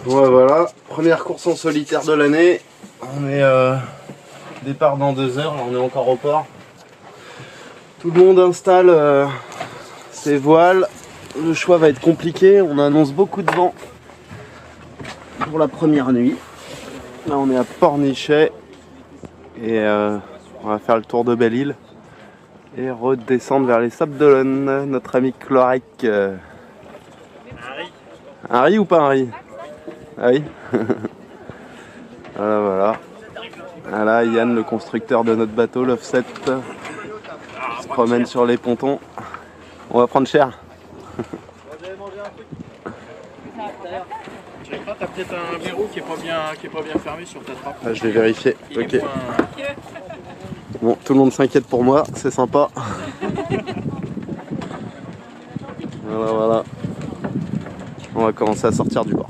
Ouais, voilà, première course en solitaire de l'année. On est départ dans 2 heures, là on est encore au port. Tout le monde installe ses voiles. Le choix va être compliqué, on annonce beaucoup de vent pour la première nuit. Là on est à Pornichet et on va faire le tour de Belle-Île et redescendre vers les Sables d'Olonne. Notre ami Chlorec. Harry ou pas Harry? Ah oui. Voilà, voilà. Voilà Yann, le constructeur de notre bateau, l'Offset, se promène sur les pontons. On va prendre cher. Je sais pas, t'as peut-être un verrou qui est pas bien fermé sur ta trappe. Ah, je vais vérifier. Ok. Bon, tout le monde s'inquiète pour moi, c'est sympa. Voilà, voilà. On va commencer à sortir du bord.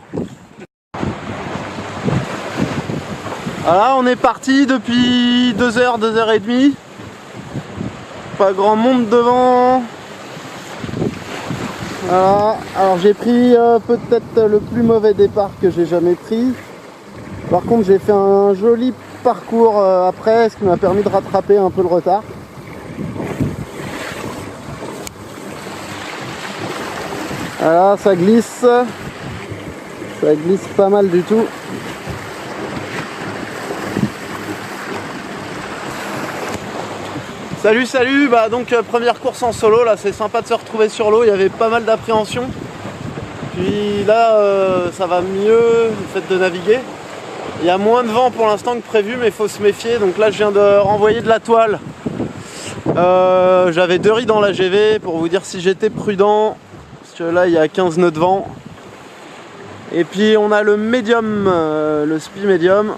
Voilà, on est parti depuis 2 heures, 2 heures et demie. Pas grand monde devant. Voilà, alors j'ai pris peut-être le plus mauvais départ que j'ai jamais pris. Par contre j'ai fait un joli parcours après, ce qui m'a permis de rattraper un peu le retard. Voilà, ça glisse pas mal du tout. Salut, salut, bah donc première course en solo, là c'est sympa de se retrouver sur l'eau, il y avait pas mal d'appréhension. Puis là ça va mieux, le fait de naviguer. Il y a moins de vent pour l'instant que prévu, mais il faut se méfier. Donc là je viens de renvoyer de la toile. J'avais 2 riz dans la GV pour vous dire si j'étais prudent. Parce que là il y a 15 nœuds de vent. Et puis on a le médium, le spi médium.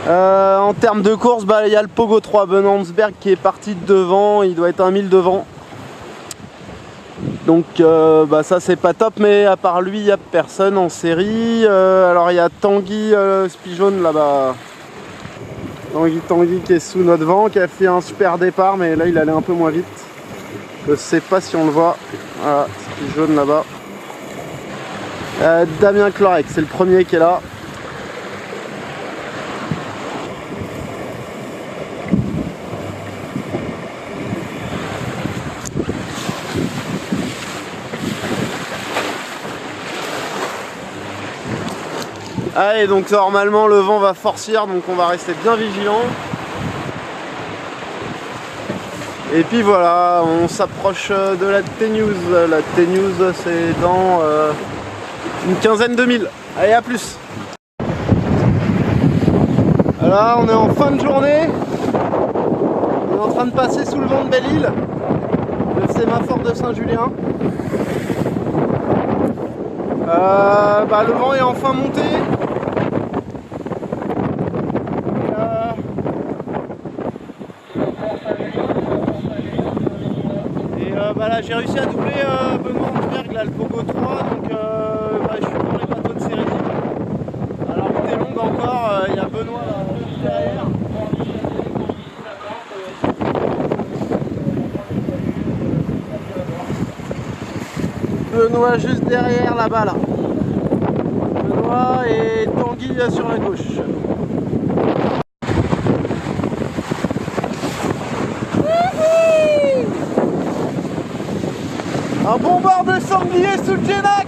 En termes de course, bah, il y a le Pogo 3 Benhansberg qui est parti de devant, il doit être 1000 devant. Donc bah, ça c'est pas top, mais à part lui il n'y a personne en série. Alors il y a Tanguy spi jaune là-bas. Tanguy qui est sous notre vent, qui a fait un super départ, mais là il allait un peu moins vite. Je sais pas si on le voit. Voilà, spi jaune là-bas. Damien Chlorec, c'est le premier qui est là. Allez, donc normalement le vent va forcir, donc on va rester bien vigilant. Et puis voilà, on s'approche de la T-News. La T-News c'est dans une quinzaine de milles. Allez, à plus. Voilà, on est en fin de journée. On est en train de passer sous le vent de Belle-Île, le sémaphore de Saint-Julien. Bah, le vent est enfin monté. Bah là j'ai réussi à doubler Benhansberg, là le Pogo 3, donc bah, je suis dans les bateaux de série. Alors route est longue encore, il y a Benoît là juste derrière. Benoît juste derrière là-bas là. Benoît et Tanguy sur la gauche. Un bon bord de sanglier sous le Génac.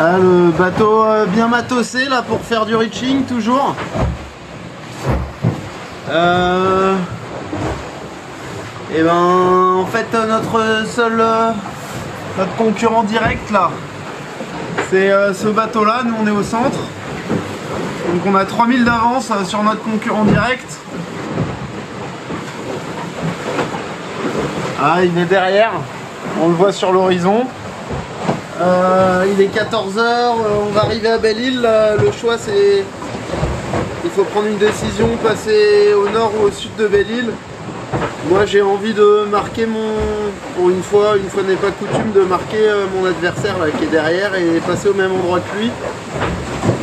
Ah, le bateau bien matossé là pour faire du reaching toujours. Et ben en fait notre seul notre concurrent direct là, c'est ce bateau là. Nous on est au centre, donc on a 3000 d'avance sur notre concurrent direct. Ah, il est derrière, on le voit sur l'horizon. Il est 14 h, on va arriver à Belle-Île. Le choix c'est, il faut prendre une décision, passer au nord ou au sud de Belle-Île. Moi j'ai envie de marquer pour une fois n'est pas coutume, de marquer mon adversaire là, qui est derrière, et passer au même endroit que lui.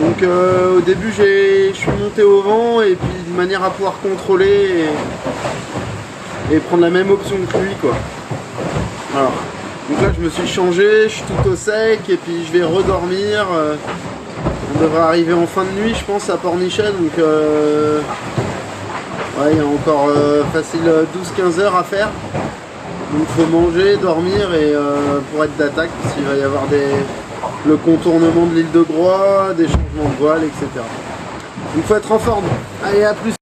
Donc au début je suis monté au vent, et puis de manière à pouvoir contrôler et prendre la même option que lui quoi. Alors, donc là je me suis changé, je suis tout au sec, et puis je vais redormir. On devrait arriver en fin de nuit je pense à Pornichet, donc ouais, il y a encore facile 12-15 heures à faire. Donc il faut manger, dormir, et pour être d'attaque, parce qu'il va y avoir le contournement de l'île de Groix, des changements de voile, etc. Donc il faut être en forme. Allez, à plus.